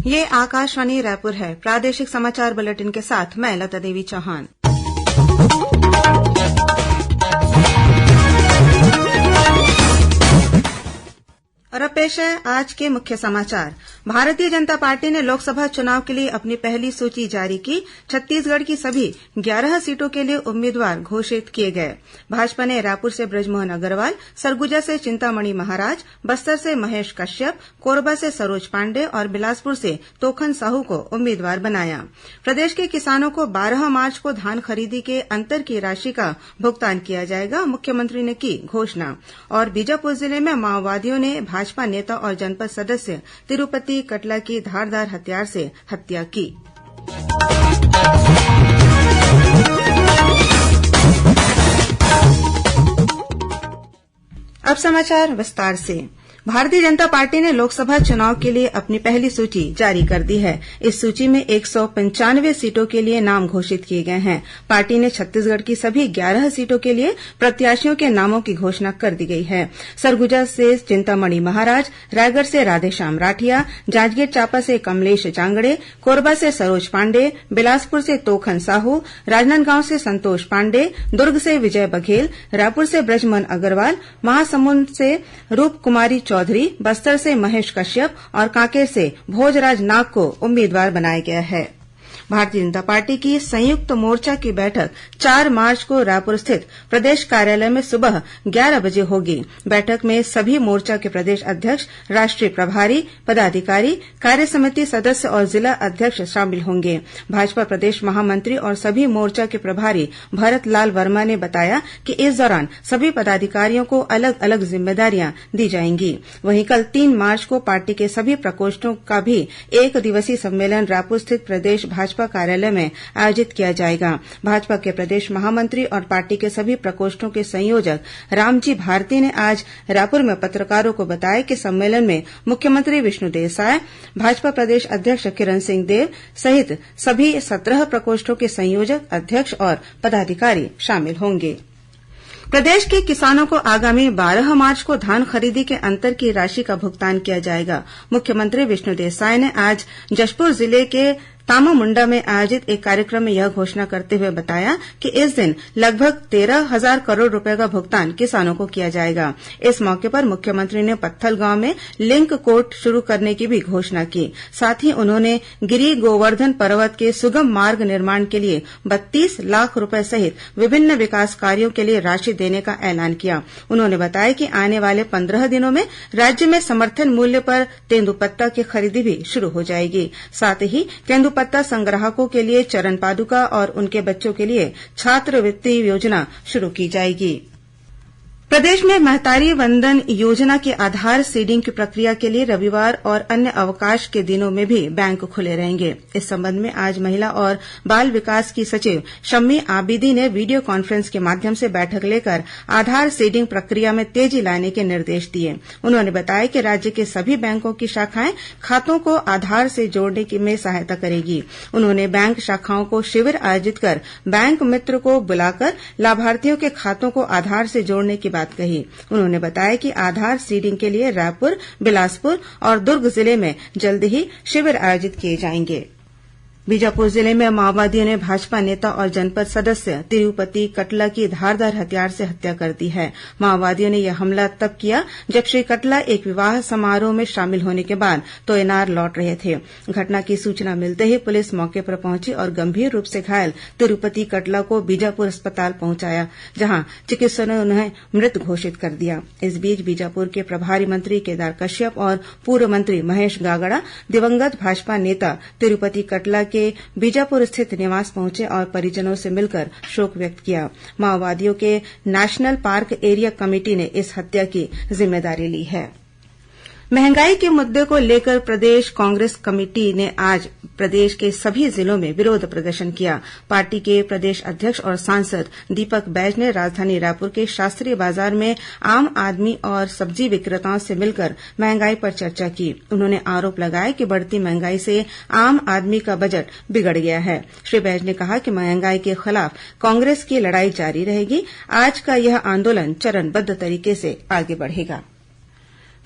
ये आकाशवाणी रायपुर है। प्रादेशिक समाचार बुलेटिन के साथ मैं लता देवी चौहान। और अब पेश है आज के मुख्य समाचार। भारतीय जनता पार्टी ने लोकसभा चुनाव के लिए अपनी पहली सूची जारी की। छत्तीसगढ़ की सभी 11 सीटों के लिए उम्मीदवार घोषित किए गए। भाजपा ने रायपुर से बृजमोहन अग्रवाल, सरगुजा से चिंतामणि महाराज, बस्तर से महेश कश्यप, कोरबा से सरोज पांडे और बिलासपुर से तोखन साहू को उम्मीदवार बनाया। प्रदेश के किसानों को 12 मार्च को धान खरीदी के अंतर की राशि का भुगतान किया जाएगा, मुख्यमंत्री ने की घोषणा। और बीजापुर जिले में माओवादियों ने भाजपा नेता और जनपद सदस्य तिरुपति कटला की धारदार हथियार से हत्या की। अब समाचार विस्तार से। भारतीय जनता पार्टी ने लोकसभा चुनाव के लिए अपनी पहली सूची जारी कर दी है। इस सूची में 195 सीटों के लिए नाम घोषित किए गए हैं। पार्टी ने छत्तीसगढ़ की सभी 11 सीटों के लिए प्रत्याशियों के नामों की घोषणा कर दी गई है। सरगुजा से चिंतामणि महाराज, रायगढ़ से राधेश्याम राठिया, जांजगीर चांपा से कमलेश जांगड़े, कोरबा से सरोज पांडे, बिलासपुर से तोखन साहू, राजनांदगांव से संतोष पांडे, दुर्ग से विजय बघेल, रायपुर से बृजमोहन अग्रवाल, महासमुंद से रूप कुमारी चौधरी, बस्तर से महेश कश्यप और कांकेर से भोजराज नाग को उम्मीदवार बनाया गया है। भारतीय जनता पार्टी की संयुक्त मोर्चा की बैठक 4 मार्च को रायपुर स्थित प्रदेश कार्यालय में सुबह 11 बजे होगी। बैठक में सभी मोर्चा के प्रदेश अध्यक्ष, राष्ट्रीय प्रभारी, पदाधिकारी, कार्यसमिति सदस्य और जिला अध्यक्ष शामिल होंगे। भाजपा प्रदेश महामंत्री और सभी मोर्चा के प्रभारी भरत लाल वर्मा ने बताया कि इस दौरान सभी पदाधिकारियों को अलग अलग जिम्मेदारियां दी जाएंगी। वहीं कल 3 मार्च को पार्टी के सभी प्रकोष्ठों का भी 1 दिवसीय सम्मेलन रायपुर स्थित प्रदेश भाजपा कार्यालय में आयोजित किया जाएगा। भाजपा के प्रदेश महामंत्री और पार्टी के सभी प्रकोष्ठों के संयोजक रामजी भारती ने आज रायपुर में पत्रकारों को बताया कि सम्मेलन में मुख्यमंत्री विष्णुदेव साय, भाजपा प्रदेश अध्यक्ष किरण सिंह देव सहित सभी 17 प्रकोष्ठों के संयोजक, अध्यक्ष और पदाधिकारी शामिल होंगे। प्रदेश के किसानों को आगामी 12 मार्च को धान खरीदी के अंतर की राशि का भुगतान किया जाएगा। मुख्यमंत्री विष्णुदेव साय ने आज जशपुर जिले के तामामुंडा में आयोजित एक कार्यक्रम में यह घोषणा करते हुए बताया कि इस दिन लगभग 13,000 करोड़ रुपए का भुगतान किसानों को किया जाएगा। इस मौके पर मुख्यमंत्री ने पत्थल गांव में लिंक कोर्ट शुरू करने की भी घोषणा की। साथ ही उन्होंने गिरि गोवर्धन पर्वत के सुगम मार्ग निर्माण के लिए 32 लाख रुपए सहित विभिन्न विकास कार्यों के लिए राशि देने का ऐलान किया। उन्होंने बताया कि आने वाले 15 दिनों में राज्य में समर्थन मूल्य पर तेंदूपत्ता की खरीदी भी शुरू हो जाएगी। साथ ही तेंदूपत्ता संग्राहकों के लिए चरण पादुका और उनके बच्चों के लिए छात्रवृत्ति योजना शुरू की जाएगी। प्रदेश में महतारी वंदन योजना के आधार सीडिंग की प्रक्रिया के लिए रविवार और अन्य अवकाश के दिनों में भी बैंक खुले रहेंगे। इस संबंध में आज महिला और बाल विकास की सचिव शम्मी आबिदी ने वीडियो कॉन्फ्रेंस के माध्यम से बैठक लेकर आधार सीडिंग प्रक्रिया में तेजी लाने के निर्देश दिए। उन्होंने बताया कि राज्य के सभी बैंकों की शाखाएं खातों को आधार से जोड़ने में सहायता करेगी। उन्होंने बैंक शाखाओं को शिविर आयोजित कर बैंक मित्र को बुलाकर लाभार्थियों के खातों को आधार से जोड़ने की बात कही। उन्होंने बताया कि आधार सीडिंग के लिए रायपुर, बिलासपुर और दुर्ग जिले में जल्द ही शिविर आयोजित किए जाएंगे। बीजापुर जिले में माओवादियों ने भाजपा नेता और जनपद सदस्य तिरुपति कटला की धारदार हथियार से हत्या कर दी है। माओवादियों ने यह हमला तब किया जब श्री कटला एक विवाह समारोह में शामिल होने के बाद तोयनार लौट रहे थे। घटना की सूचना मिलते ही पुलिस मौके पर पहुंची और गंभीर रूप से घायल तिरुपति कटला को बीजापुर अस्पताल पहुंचाया, जहां चिकित्सकों ने उन्हें मृत घोषित कर दिया। इस बीच बीजापुर के प्रभारी मंत्री केदार कश्यप और पूर्व मंत्री महेश गागड़ा दिवंगत भाजपा नेता तिरुपति कटला के बीजापुर स्थित निवास पहुंचे और परिजनों से मिलकर शोक व्यक्त किया। माओवादियों के नेशनल पार्क एरिया कमेटी ने इस हत्या की जिम्मेदारी ली है। महंगाई के मुद्दे को लेकर प्रदेश कांग्रेस कमेटी ने आज प्रदेश के सभी जिलों में विरोध प्रदर्शन किया। पार्टी के प्रदेश अध्यक्ष और सांसद दीपक बैज ने राजधानी रायपुर के शास्त्री बाजार में आम आदमी और सब्जी विक्रेताओं से मिलकर महंगाई पर चर्चा की। उन्होंने आरोप लगाया कि बढ़ती महंगाई से आम आदमी का बजट बिगड़ गया है। श्री बैज ने कहा कि महंगाई के खिलाफ कांग्रेस की लड़ाई जारी रहेगी। आज का यह आंदोलन चरणबद्ध तरीके से आगे बढ़ेगा।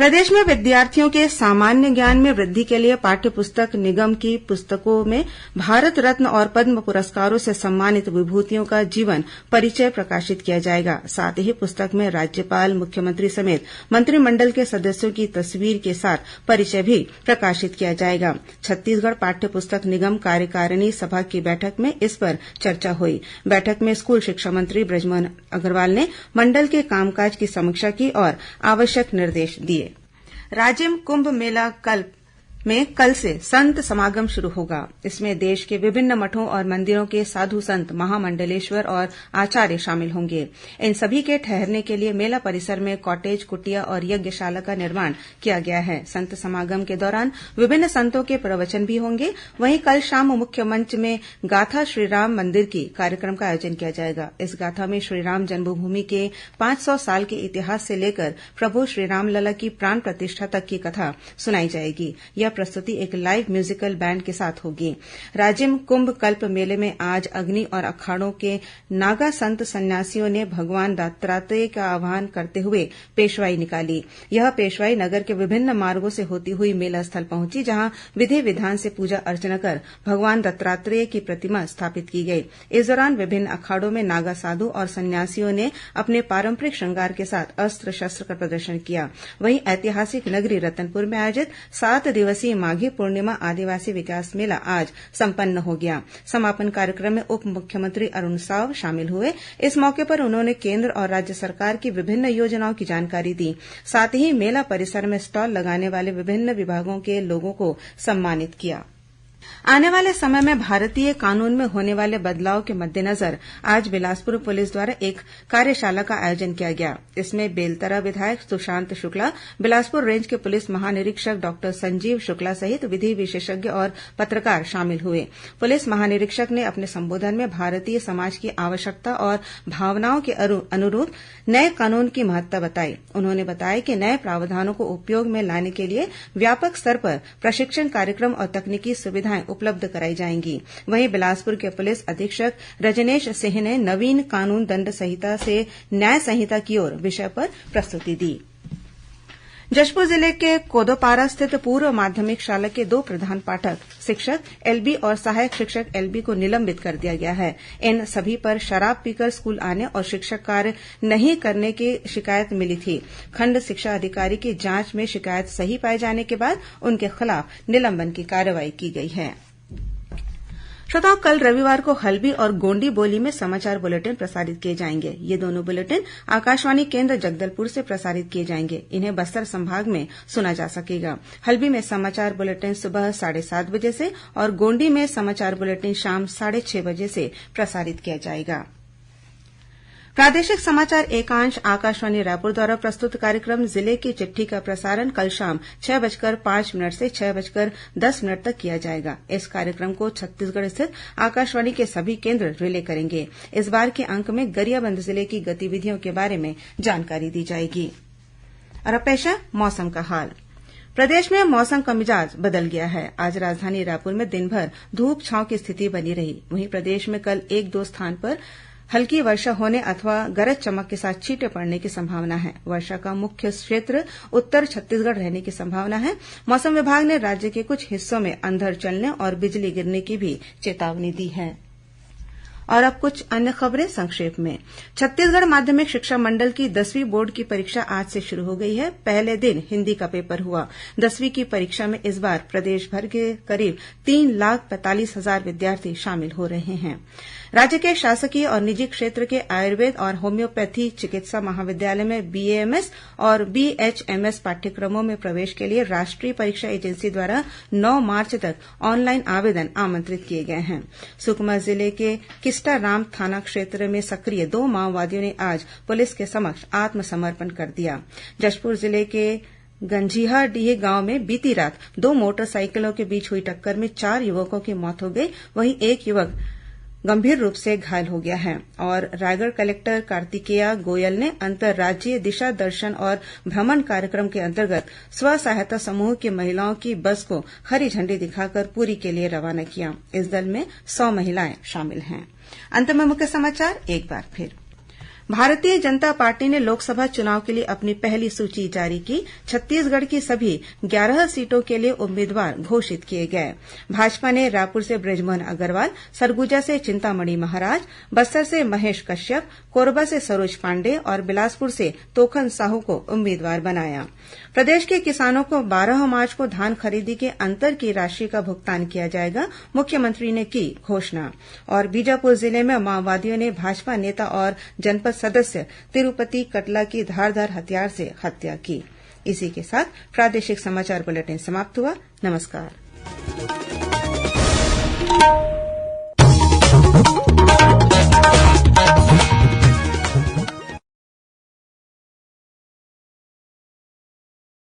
प्रदेश में विद्यार्थियों के सामान्य ज्ञान में वृद्धि के लिए पाठ्य पुस्तक निगम की पुस्तकों में भारत रत्न और पद्म पुरस्कारों से सम्मानित विभूतियों का जीवन परिचय प्रकाशित किया जाएगा। साथ ही पुस्तक में राज्यपाल, मुख्यमंत्री समेत मंत्रिमंडल के सदस्यों की तस्वीर के साथ परिचय भी प्रकाशित किया जाएगा। छत्तीसगढ़ पाठ्य पुस्तक निगम कार्यकारिणी सभा की बैठक में इस पर चर्चा हुई। बैठक में स्कूल शिक्षा मंत्री बृजमोहन अग्रवाल ने मंडल के कामकाज की समीक्षा की और आवश्यक निर्देश दिए। राजिम कुंभ मेला में कल से संत समागम शुरू होगा। इसमें देश के विभिन्न मठों और मंदिरों के साधु संत, महामंडलेश्वर और आचार्य शामिल होंगे। इन सभी के ठहरने के लिए मेला परिसर में कॉटेज, कुटिया और यज्ञशाला का निर्माण किया गया है। संत समागम के दौरान विभिन्न संतों के प्रवचन भी होंगे। वहीं कल शाम मुख्य मंच में गाथा श्रीराम मंदिर की कार्यक्रम का आयोजन किया जाएगा। इस गाथा में श्रीराम जन्मभूमि के 500 साल के इतिहास से लेकर प्रभु श्रीराम लला की प्राण प्रतिष्ठा तक की कथा सुनाई जाएगी। यह प्रस्तुति एक लाइव म्यूजिकल बैंड के साथ होगी। राजिम कुंभ कल्प मेले में आज अग्नि और अखाड़ों के नागा संत सन्यासियों ने भगवान दत्तात्रेय का आह्वान करते हुए पेशवाई निकाली। यह पेशवाई नगर के विभिन्न मार्गों से होती हुई मेला स्थल पहुंची, जहां विधि विधान से पूजा अर्चना कर भगवान दत्तात्रेय की प्रतिमा स्थापित की गई। इस दौरान विभिन्न अखाड़ों में नागा साधु और सन्यासियों ने अपने पारंपरिक श्रृंगार के साथ अस्त्र शस्त्र का प्रदर्शन किया। वहीं ऐतिहासिक नगरी रतनपुर में आयोजित 7 दिवसीय माघी पूर्णिमा आदिवासी विकास मेला आज संपन्न हो गया। समापन कार्यक्रम में उप मुख्यमंत्री अरुण साव शामिल हुए। इस मौके पर उन्होंने केंद्र और राज्य सरकार की विभिन्न योजनाओं की जानकारी दी। साथ ही मेला परिसर में स्टॉल लगाने वाले विभिन्न विभागों के लोगों को सम्मानित किया। आने वाले समय में भारतीय कानून में होने वाले बदलाव के मद्देनजर आज बिलासपुर पुलिस द्वारा एक कार्यशाला का आयोजन किया गया। इसमें बेलतरा विधायक सुशांत शुक्ला, बिलासपुर रेंज के पुलिस महानिरीक्षक डॉक्टर संजीव शुक्ला सहित विधि विशेषज्ञ और पत्रकार शामिल हुए। पुलिस महानिरीक्षक ने अपने संबोधन में भारतीय समाज की आवश्यकता और भावनाओं के अनुरूप नए कानून की महत्ता बताई। उन्होंने बताया कि नए प्रावधानों को उपयोग में लाने के लिए व्यापक स्तर पर प्रशिक्षण कार्यक्रम और तकनीकी सुविधाएं उपलब्ध कराई जाएंगी। वहीं बिलासपुर के पुलिस अधीक्षक रजनेश सिंह ने नवीन कानून दंड संहिता से न्याय संहिता की ओर विषय पर प्रस्तुति दी। जशपुर जिले के कोदोपारा स्थित पूर्व माध्यमिक शाला के 2 प्रधान पाठक शिक्षक एलबी और सहायक शिक्षक एलबी को निलंबित कर दिया गया है। इन सभी पर शराब पीकर स्कूल आने और शिक्षक कार्य नहीं करने की शिकायत मिली थी। खंड शिक्षा अधिकारी की जांच में शिकायत सही पाए जाने के बाद उनके खिलाफ निलंबन की कार्रवाई की गई है। श्रोताओं, कल रविवार को हल्बी और गोंडी बोली में समाचार बुलेटिन प्रसारित किए जाएंगे। ये दोनों बुलेटिन आकाशवाणी केन्द्र जगदलपुर से प्रसारित किए जाएंगे। इन्हें बस्तर संभाग में सुना जा सकेगा। हल्बी में समाचार बुलेटिन सुबह 7:30 बजे से और गोंडी में समाचार बुलेटिन शाम 6:30 बजे से प्रसारित किया जाएगा। प्रादेशिक समाचार एकांश आकाशवाणी रायपुर द्वारा प्रस्तुत कार्यक्रम जिले की चिट्ठी का प्रसारण कल शाम 6:05 से 6:10 तक किया जाएगा। इस कार्यक्रम को छत्तीसगढ़ स्थित आकाशवाणी के सभी केन्द्र रिले करेंगे। इस बार के अंक में गरियाबंद जिले की गतिविधियों के बारे में जानकारी दी जाएगी। और अब पेश है मौसम का हाल। प्रदेश में मौसम का मिजाज बदल गया है। आज राजधानी रायपुर में दिनभर धूप छांव की स्थिति बनी रही। वहीं प्रदेश में कल 1-2 स्थान पर हल्की वर्षा होने अथवा गरज चमक के साथ छींटे पड़ने की संभावना है। वर्षा का मुख्य क्षेत्र उत्तर छत्तीसगढ़ रहने की संभावना है। मौसम विभाग ने राज्य के कुछ हिस्सों में अंधड़ चलने और बिजली गिरने की भी चेतावनी दी है। और अब कुछ अन्य खबरें संक्षेप में। छत्तीसगढ़ माध्यमिक शिक्षा मंडल की 10वीं बोर्ड की परीक्षा आज से शुरू हो गई है। पहले दिन हिन्दी का पेपर हुआ। 10वीं की परीक्षा में इस बार प्रदेश भर के करीब 3,45,000 विद्यार्थी शामिल हो रहे हैं। राज्य के शासकीय और निजी क्षेत्र के आयुर्वेद और होम्योपैथी चिकित्सा महाविद्यालय में बीएएमएस और बीएचएमएस पाठ्यक्रमों में प्रवेश के लिए राष्ट्रीय परीक्षा एजेंसी द्वारा 9 मार्च तक ऑनलाइन आवेदन आमंत्रित किए गए हैं। सुकमा जिले के किस्टाराम थाना क्षेत्र में सक्रिय 2 माओवादियों ने आज पुलिस के समक्ष आत्मसमर्पण कर दिया। जशपुर जिले के गंजीहाडीह गांव में बीती रात 2 मोटरसाइकिलों के बीच हुई टक्कर में 4 युवकों की मौत हो गई। वहीं एक युवक गंभीर रूप से घायल हो गया है। और रायगढ़ कलेक्टर कार्तिकेया गोयल ने अंतर्राज्यीय दिशा दर्शन और भ्रमण कार्यक्रम के अंतर्गत स्व सहायता समूह की महिलाओं की बस को हरी झंडी दिखाकर पुरी के लिए रवाना किया। इस दल में 100 महिलाएं शामिल हैं। अंत में मुख्य समाचार एक बार फिर। भारतीय जनता पार्टी ने लोकसभा चुनाव के लिए अपनी पहली सूची जारी की। छत्तीसगढ़ की सभी 11 सीटों के लिए उम्मीदवार घोषित किए गए। भाजपा ने रायपुर से बृजमोहन अग्रवाल, सरगुजा से चिंतामणि महाराज, बस्तर से महेश कश्यप, कोरबा से सरोज पांडेय और बिलासपुर से तोखन साहू को उम्मीदवार बनाया। प्रदेश के किसानों को 12 मार्च को धान खरीदी के अंतर की राशि का भुगतान किया जाएगा, मुख्यमंत्री ने की घोषणा। और बीजापुर जिले में माओवादियों ने भाजपा नेता और जनपद सदस्य तिरुपति कटला की धारदार हथियार से हत्या की। इसी के साथ प्रादेशिक समाचार बुलेटिन समाप्त हुआ। नमस्कार।